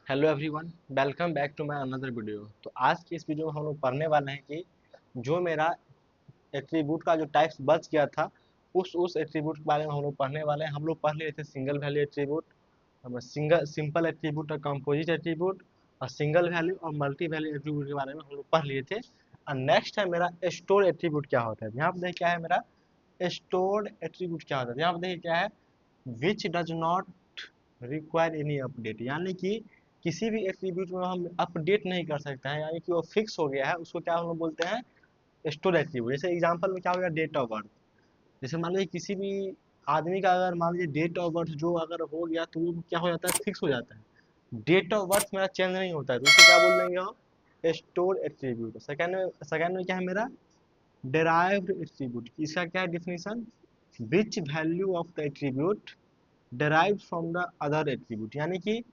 Hello everyone, welcome back to my another video. तो आज की इस वीडियो में हम लोग पढ़ने वाले हैं कि जो मेरा एट्रीब्यूट का जो टाइप्स बच गया था उस एट्रीब्यूट के बारे में हम लोग पढ़ने वाले हैं। हम लोग पढ़ लिए थे सिंगल वैल्यू एट्रीब्यूट, हम सिंगल सिंपल एट्रीब्यूट और कंपोजिट एट्रीब्यूट और सिंगल वैल्यू और मल्टी वैल्यू एट्रीब्यूट के बारे में हम लोग पढ़ लिए थे। और नेक्स्ट है मेरा स्टोर एट्रीब्यूट क्या होता है। यहाँ पर देखिए क्या है मेरा स्टोर्ड एट्रीब्यूट क्या होता है। यहाँ पर देखिए क्या है which does not require any update, यानी कि किसी भी एट्रीब्यूट में हम अपडेट नहीं कर सकते हैं, यानी कि वो फिक्स हो गया है, उसको क्या हम लोग बोलते हैं स्टोर एट्रीब्यूट। जैसे एग्जांपल में क्या हो गया डेट ऑफ बर्थ। जैसे मान लीजिए किसी भी आदमी का अगर मान लीजिए डेट ऑफ बर्थ जो अगर हो गया तो वो क्या हो जाता है फिक्स हो जाता है। डेट ऑफ बर्थ मेरा चेंज नहीं होता है तो उसको क्या बोल देंगे हम स्टोर एट्रीब्यूट। सेकंड में क्या है मेरा डेराइव्ड एट्रीब्यूट। इसका क्या है definition, which value of the attribute derived from the other attribute, यानी कि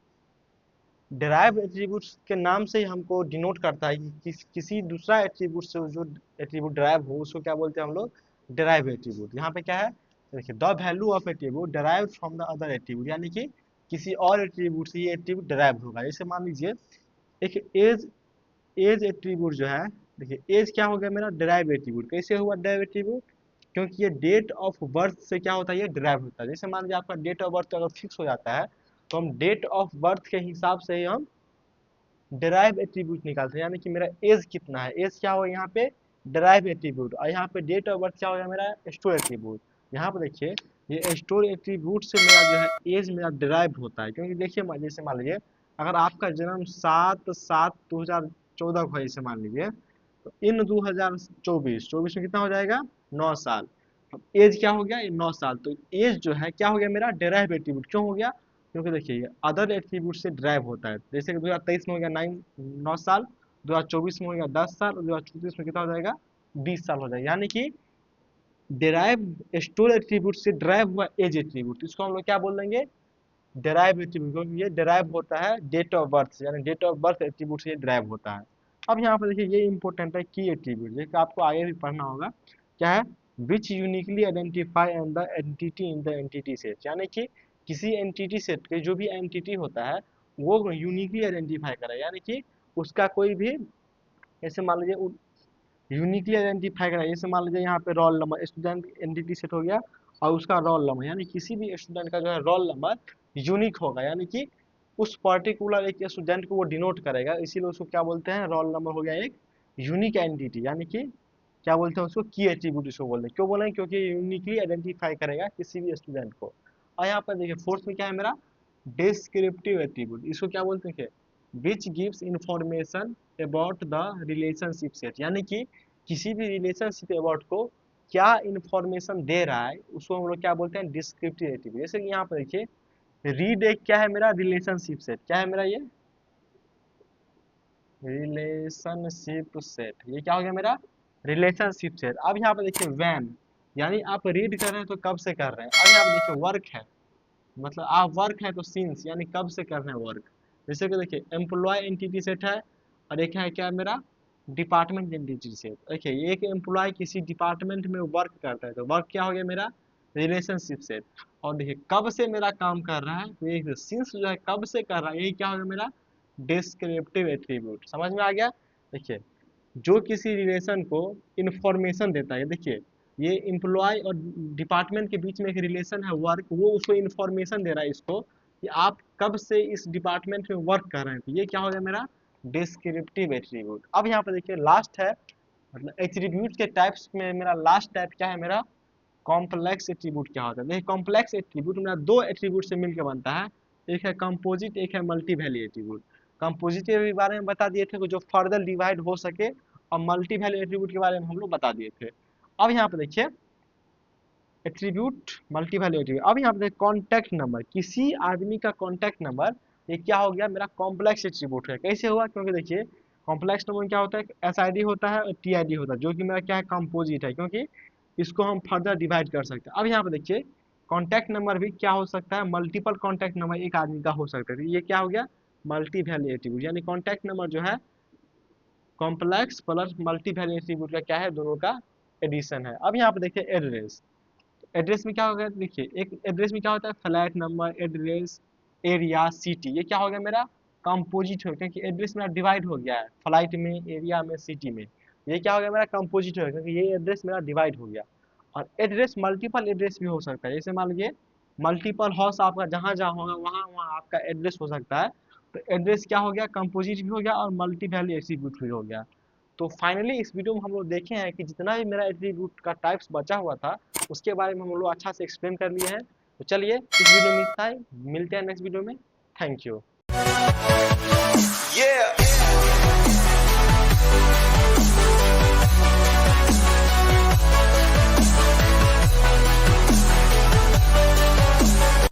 डेराइव एट्रीब्यूट के नाम से ही हमको डिनोट करता है कि किसी दूसरा एट्रीब्यूट से जो एट्रीब्यूट डेराइव हो उसको क्या बोलते हैं हम लोग डेराइव एट्रीब्यूट। यहाँ पे क्या है देखिए the value of attribute derive from the other attribute, यानी कि किसी और एट्रीब्यूट से ये एट्रीब्यूट डेराइव होगा। जैसे मान लीजिए एक एज एज एट्रीब्यूट जो है, देखिए एज क्या हो गया मेरा डेराइव एट्रीब्यूट। कैसे हुआ डेराइव एट्रीब्यूट, क्योंकि ये डेट ऑफ बर्थ से क्या होता है ये डेराइव होता है। जैसे मान लीजिए आपका डेट ऑफ बर्थ अगर फिक्स हो जाता है तो हम डेट ऑफ बर्थ के हिसाब से ही हम डेराइव एट्रीब्यूट निकालते हैं, यानी कि मेरा एज कितना है, एज क्या होगा यहाँ पे डेराइव एट्रीब्यूट, और यहाँ पे डेट ऑफ बर्थ क्या होगा मेरा स्टोर एट्रीब्यूट। यहाँ पे देखिए ये स्टोर एट्रीब्यूट से मेरा जो है एज मेरा डेराइव होता है, क्योंकि देखिए जैसे मान लीजिए अगर आपका जन्म 7/7/2014 को है, जैसे मान लीजिए तो इन 2024 24 में कितना हो जाएगा 9 साल। अब एज क्या हो गया ये 9 साल, तो एज जो है क्या हो गया मेरा डेराइव एट्रीब्यूट। क्यों हो गया, क्योंकि देखिए ये अदर एट्रीब्यूट से ड्राइव होता है। जैसे कि 2023 में हो गया 9 साल, 2024 में हो गया 10 साल और 2034 में कितना हो जाएगा 20 साल हो जाएगा, यानी कि डेराइव स्टोर एट्रीब्यूट से ड्राइव हुआ एज एट्रीब्यूट, इसको हम लोग क्या बोल देंगे डेराइव एट्रीब्यूट, क्योंकि ये डेराइव होता है डेट ऑफ बर्थ से, यानी डेट ऑफ बर्थ एट्रीब्यूट से ये ड्राइव होता है। अब यहाँ पर देखिए ये इंपॉर्टेंट है की एट्रीब्यूट, जैसे आपको आगे भी पढ़ना होगा क्या है which uniquely identify and the entity in the entity set, यानी कि किसी एंटिटी सेट के जो भी एंटिटी होता है वो यूनिकली आइडेंटिफाई करे, यानी कि उसका कोई भी जैसे मान लीजिए यूनिकली आइडेंटिफाई करा। जैसे मान लीजिए यहाँ पे roll number student entity set हो गया और उसका रोल नंबर, यानी किसी भी स्टूडेंट का जो है रोल नंबर यूनिक होगा, यानी कि उस पर्टिकुलर एक स्टूडेंट को वो डिनोट करेगा, इसीलिए उसको क्या बोलते हैं रोल नंबर हो गया एक यूनिक एंटिटी, यानी कि क्या बोलते हैं उसको की एट्रीब्यूट इसको बोलते हैं। क्यों बोले क्योंकि यूनिकली आइडेंटिफाई करेगा किसी भी स्टूडेंट को। और यहाँ पर देखिए फोर्थ में क्या है मेरा डिस्क्रिप्टिव एट्रीब्यूट, इसको क्या बोलते हैं which gives information about the relationship set, यानी कि किसी भी रिलेशनशिप अबाउट को क्या इंफॉर्मेशन दे रहा है उसको हम लोग क्या बोलते हैं डिस्क्रिप्टिव एट्रीब्यूट। जैसे कि यहाँ पर देखिए रीड एक क्या है मेरा रिलेशनशिप सेट, क्या है मेरा ये रिलेशनशिप सेट, ये क्या हो गया मेरा रिलेशनशिप सेट। अब यहाँ पर देखिए वैन, यानी आप रीड कर रहे हैं तो कब से कर रहे हैं। अब यहाँ पर देखिए वर्क है, मतलब आप वर्क है तो सिंस, यानी कब से कर रहे हैं वर्क। जैसे कि देखिए एम्प्लॉय एंटिटी सेट है और एक है क्या मेरा डिपार्टमेंट एंटिटी सेट। देखिए एक एम्प्लॉय किसी डिपार्टमेंट में वर्क करता है तो वर्क क्या हो गया मेरा रिलेशनशिप सेट। और देखिए कब से मेरा काम कर रहा है तो ये सिंस जो है कब से कर रहा है यही क्या हो गया मेरा डिस्क्रिप्टिव एट्रीब्यूट। समझ में आ गया। देखिए जो किसी रिलेशन को इंफॉर्मेशन देता है, देखिए ये एम्प्लॉय और डिपार्टमेंट के बीच में एक रिलेशन है वर्क, वो उसको इंफॉर्मेशन दे रहा है इसको कि आप कब से इस डिपार्टमेंट में वर्क कर रहे हैं, तो ये क्या हो गया मेरा डिस्क्रिप्टिव एट्रीब्यूट। अब यहाँ पर देखिए लास्ट है, मतलब एट्रीब्यूट के टाइप्स में मेरा लास्ट टाइप क्या है मेरा कॉम्प्लेक्स एट्रीब्यूट क्या होता है। देखिए कॉम्प्लेक्स एट्रीब्यूट मेरा दो एट्रीब्यूट से मिलकर बनता है, एक है कंपोजिट एक है मल्टी वैल्यू एट्रीब्यूट। कंपोजिट के बारे में बता दिए थे कि जो फर्दर डिवाइड हो सके, और मल्टी वैल्यू एट्रीब्यूट के बारे में हम लोग बता दिए थे। अब यहाँ पे देखिए एट्रीब्यूट मल्टी वैल्यू एट्रीब्यूट। अब यहाँ पे देखिए कॉन्टैक्ट नंबर, किसी आदमी का कॉन्टैक्ट नंबर ये क्या हो गया मेरा कॉम्प्लेक्स एट्रीब्यूट है। कैसे हुआ, क्योंकि देखिए कॉम्प्लेक्स नंबर क्या होता है एसआईडी होता है और टीआईडी होता है, जो कि मेरा क्या है कंपोजिट है, क्योंकि इसको हम फर्दर डिवाइड कर सकते हैं। अब यहाँ पे देखिए कॉन्टैक्ट नंबर भी क्या हो सकता है मल्टीपल कॉन्टैक्ट नंबर एक आदमी का हो सकता है, तो ये क्या हो गया मल्टी वैल्यू एट्रीब्यूट, यानी कॉन्टैक्ट नंबर जो है complex plus multi value attribute का क्या है दोनों का एडिशन है। अब यहाँ पे देखिए एड्रेस, एड्रेस में क्या होगा देखिए एक एड्रेस में क्या होता है flat number address area city, ये क्या हो गया मेरा कंपोजिट हो, क्योंकि एड्रेस मेरा डिवाइड हो गया है फ्लाइट में, एरिया में, सिटी में। ये क्या हो गया मेरा कंपोजिट हो गया, क्योंकि ये एड्रेस मेरा डिवाइड हो गया। और एड्रेस मल्टीपल एड्रेस भी हो सकता है, जैसे मान लीजिए मल्टीपल हाउस आपका जहाँ जहाँ होगा वहाँ वहाँ आपका एड्रेस हो सकता है। तो एड्रेस क्या हो गया, कंपोजिट भी हो गया और मल्टी वैल्यू एट्रीब्यूट भी हो गया। तो फाइनली इस वीडियो में हम लोग देखे हैं कि जितना भी मेरा एट्रीब्यूट का टाइप्स बचा हुआ था उसके बारे में हम लोग अच्छा से एक्सप्लेन कर लिए हैं। तो चलिए इस वीडियो में इतना ही, मिलते हैं नेक्स्ट वीडियो में। Thank you.